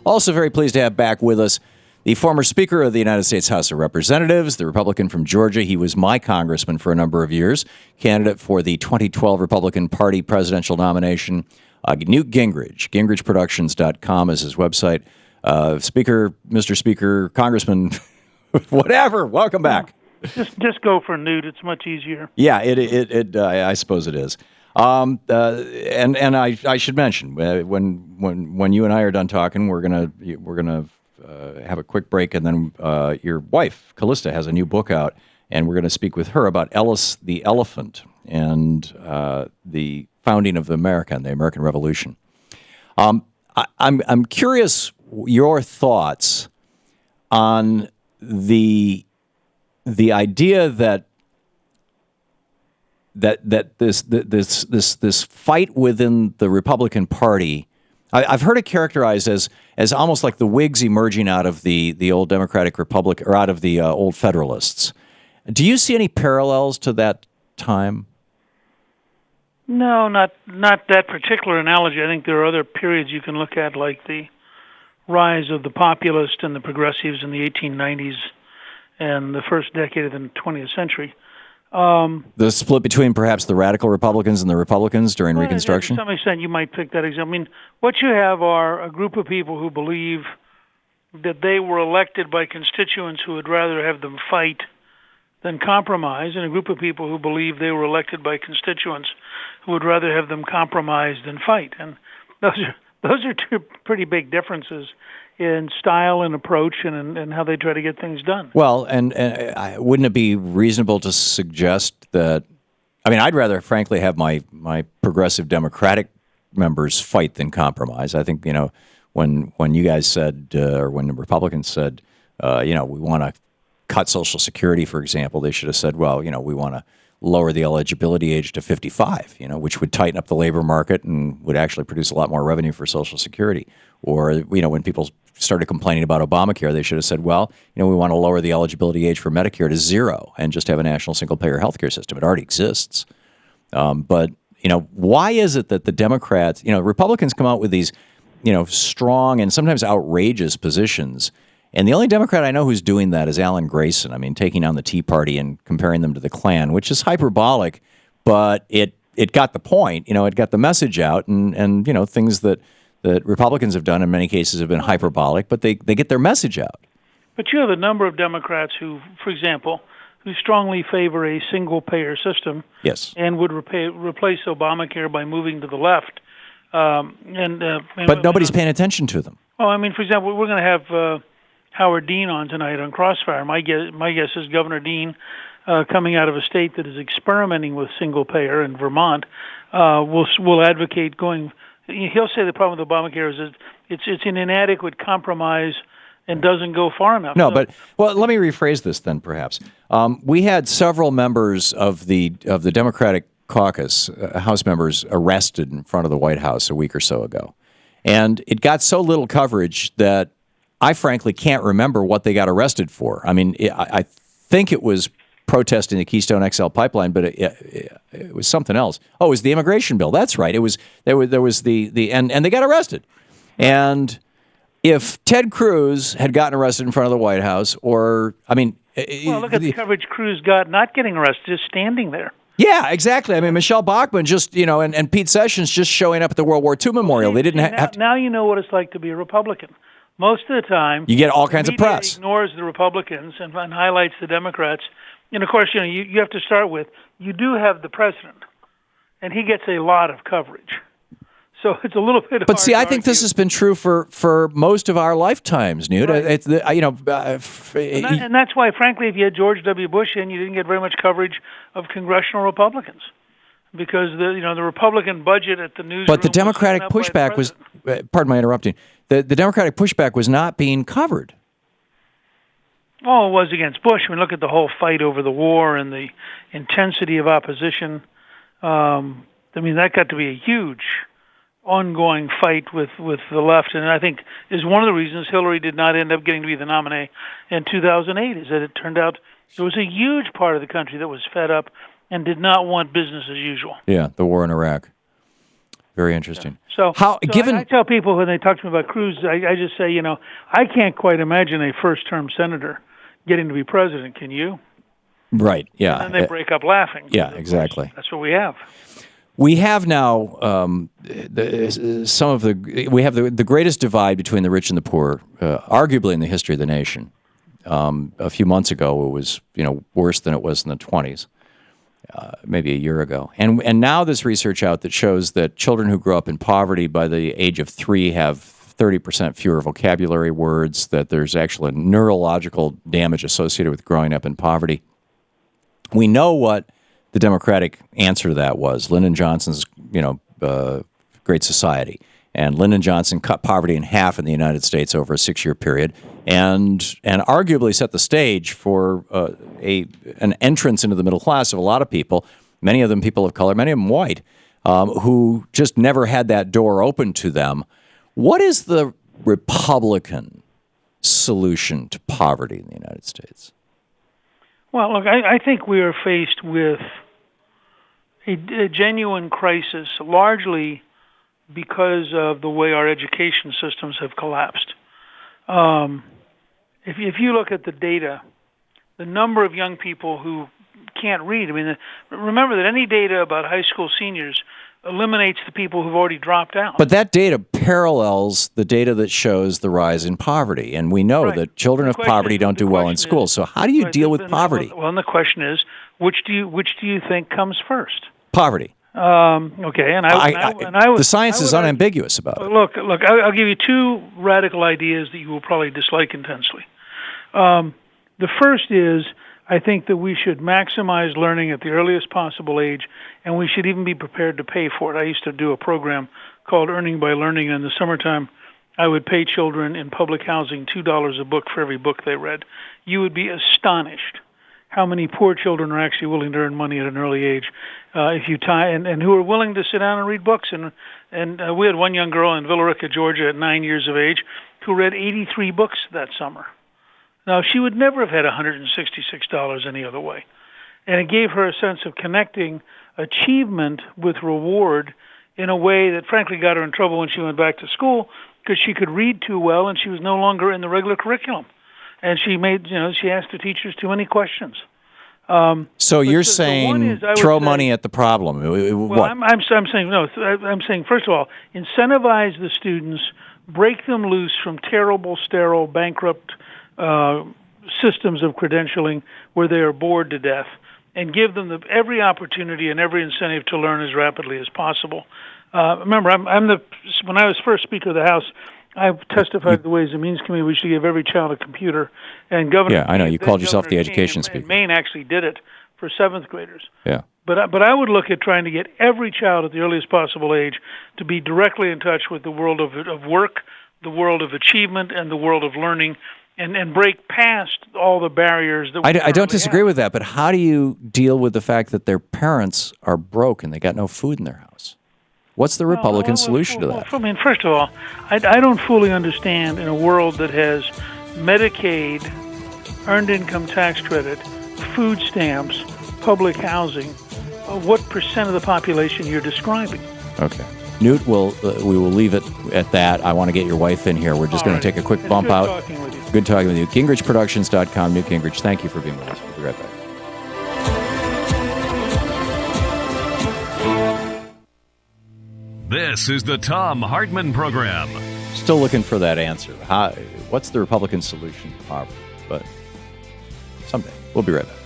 Also very pleased to have back with us the former Speaker of the United States House of Representatives, the Republican from Georgia. He was my congressman for a number of years, candidate for the 2012 Republican Party presidential nomination. Newt Gingrich, GingrichProductions.com is his website. Speaker, Mr. Speaker, Congressman, whatever, welcome back. Just go for Newt. It's much easier. Yeah, I suppose it is. And I should mention when you and I are done talking, we're gonna have a quick break, and then your wife Callista has a new book out, and we're going to speak with her about Ellis the Elephant and the founding of America and the American Revolution. I'm curious your thoughts on the idea that this fight within the Republican Party. I've heard it characterized as almost like the Whigs emerging out of the old Democratic Republic, or out of the old Federalists. Do you see any parallels to that time? No, not that particular analogy. I think there are other periods you can look at, like the rise of the populists and the progressives in the 1890s and the first decade of the 20th century. The split between perhaps the radical Republicans and the Republicans during Reconstruction? To some extent, you might pick that example. I mean, what you have are a group of people who believe that they were elected by constituents who would rather have them fight than compromise, and a group of people who believe they were elected by constituents who would rather have them compromise than fight. And those are two pretty big differences in style and approach and how they try to get things done. Well, and wouldn't it be reasonable to suggest that, I mean, I'd rather, frankly, have my progressive Democratic members fight than compromise. I think, when you guys said, or when the Republicans said, we want to cut Social Security, for example, they should have said, well, we want to lower the eligibility age to 55, which would tighten up the labor market and would actually produce a lot more revenue for Social Security. Or, when people started complaining about Obamacare, they should have said, well, we want to lower the eligibility age for Medicare to 0 and just have a national single-payer healthcare system. It already exists. But why is it that the Democrats, Republicans come out with these, strong and sometimes outrageous positions, and the only Democrat I know who's doing that is Alan Grayson. I mean, taking on the Tea Party and comparing them to the Klan, which is hyperbolic, but it got the point. It got the message out, and things that Republicans have done in many cases have been hyperbolic, but they get their message out. But you have a number of Democrats who, for example, who strongly favor a single-payer system. Yes. And would replace Obamacare by moving to the left. But nobody's paying attention to them. Well, I mean, for example, we're going to have Howard Dean on tonight on Crossfire. My guess is Governor Dean, coming out of a state that is experimenting with single-payer in Vermont, will advocate going. He'll say the problem with Obamacare is it's an inadequate compromise and doesn't go far enough. No, but let me rephrase this then. Perhaps we had several members of the Democratic caucus, House members, arrested in front of the White House a week or so ago, and it got so little coverage that I frankly can't remember what they got arrested for. I mean, I think it was protesting the Keystone XL pipeline, but it was something else. Oh, it was the immigration bill. That's right. It was there was the and they got arrested. And if Ted Cruz had gotten arrested in front of the White House, or look at the coverage Cruz got not getting arrested, just standing there. Yeah, exactly. I mean, Michelle Bachmann just and Pete Sessions just showing up at the World War II memorial. They didn't have to. Now you know what it's like to be a Republican. Most of the time, you get all kinds of press. Ignores the Republicans and highlights the Democrats. And of course, you have to start with, you do have the president, and he gets a lot of coverage. So it's a little bit. But see, I think this has been true for most of our lifetimes, Newt. Right. And that's why, frankly, if you had George W. Bush in, you didn't get very much coverage of congressional Republicans, because the Republican budget at the newsroom. But the Democratic pushback was. Pardon my interrupting. The Democratic pushback was not being covered. Oh, it was against Bush. I mean, look at the whole fight over the war and the intensity of opposition. That got to be a huge ongoing fight with the left, and I think is one of the reasons Hillary did not end up getting to be the nominee in 2008, is that it turned out there was a huge part of the country that was fed up and did not want business as usual. Yeah, the war in Iraq. Very interesting. So, how given I tell people when they talk to me about Cruz, I just say, I can't quite imagine a first-term senator getting to be president. Can you? Right. Yeah. And then they break up laughing. Yeah. Exactly. That's what we have. We have now the greatest divide between the rich and the poor, arguably in the history of the nation. A few months ago, it was worse than it was in the 1920s, maybe a year ago. And now there's research out that shows that children who grow up in poverty by the age of 3 have 30% fewer vocabulary words. That there's actually neurological damage associated with growing up in poverty. We know what the Democratic answer to that was. Lyndon Johnson's, Great Society. And Lyndon Johnson cut poverty in half in the United States over a 6-year period, and arguably set the stage for an entrance into the middle class of a lot of people, many of them people of color, many of them white, who just never had that door open to them. What is the Republican solution to poverty in the United States? Well, look, I think we are faced with a genuine crisis, largely because of the way our education systems have collapsed. If you look at the data, the number of young people who can't read, remember that any data about high school seniors eliminates the people who've already dropped out. But that data parallels the data that shows the rise in poverty, and we know that children of poverty don't do well in school. So how do you deal with poverty? Well, and the question is, which do you think comes first? Poverty. Okay, the science is unambiguous about it. Look, I'll give you two radical ideas that you will probably dislike intensely. The first is, I think that we should maximize learning at the earliest possible age, and we should even be prepared to pay for it. I used to do a program called Earning by Learning, and in the summertime, I would pay children in public housing $2 a book for every book they read. You would be astonished how many poor children are actually willing to earn money at an early age, if you tie and who are willing to sit down and read books. And we had one young girl in Villa Rica, Georgia, at 9 years of age, who read 83 books that summer. Now, she would never have had $166 any other way. And it gave her a sense of connecting achievement with reward in a way that frankly got her in trouble when she went back to school, because she could read too well and she was no longer in the regular curriculum. And she she asked the teachers too many questions. So you're saying throw money at the problem. Well, I'm saying no. I'm saying, first of all, incentivize the students, break them loose from terrible, sterile, bankrupt systems of credentialing where they are bored to death, and give them every opportunity and every incentive to learn as rapidly as possible. Remember, when I was first Speaker of the House, I testified at the Ways and Means Committee we should give every child a computer. And Governor, yeah, I know you called yourself the education speaker. Maine actually did it for 7th graders. Yeah. But I would look at trying to get every child at the earliest possible age to be directly in touch with the world of work, the world of achievement, and the world of learning, and break past all the barriers that I don't disagree with that, but how do you deal with the fact that their parents are broke and they got no food in their house? What's the Republican solution to that? First of all, I don't fully understand, in a world that has Medicaid, earned income tax credit, food stamps, public housing, what percent of the population you're describing. Okay. Newt, we will leave it at that. I want to get your wife in here. We're just going to take a quick bump out. Good talking with you. GingrichProductions.com. Newt Gingrich, thank you for being with us. We'll be right back. This is the Thom Hartmann Program. Still looking for that answer. What's the Republican solution to poverty? But someday. We'll be right back.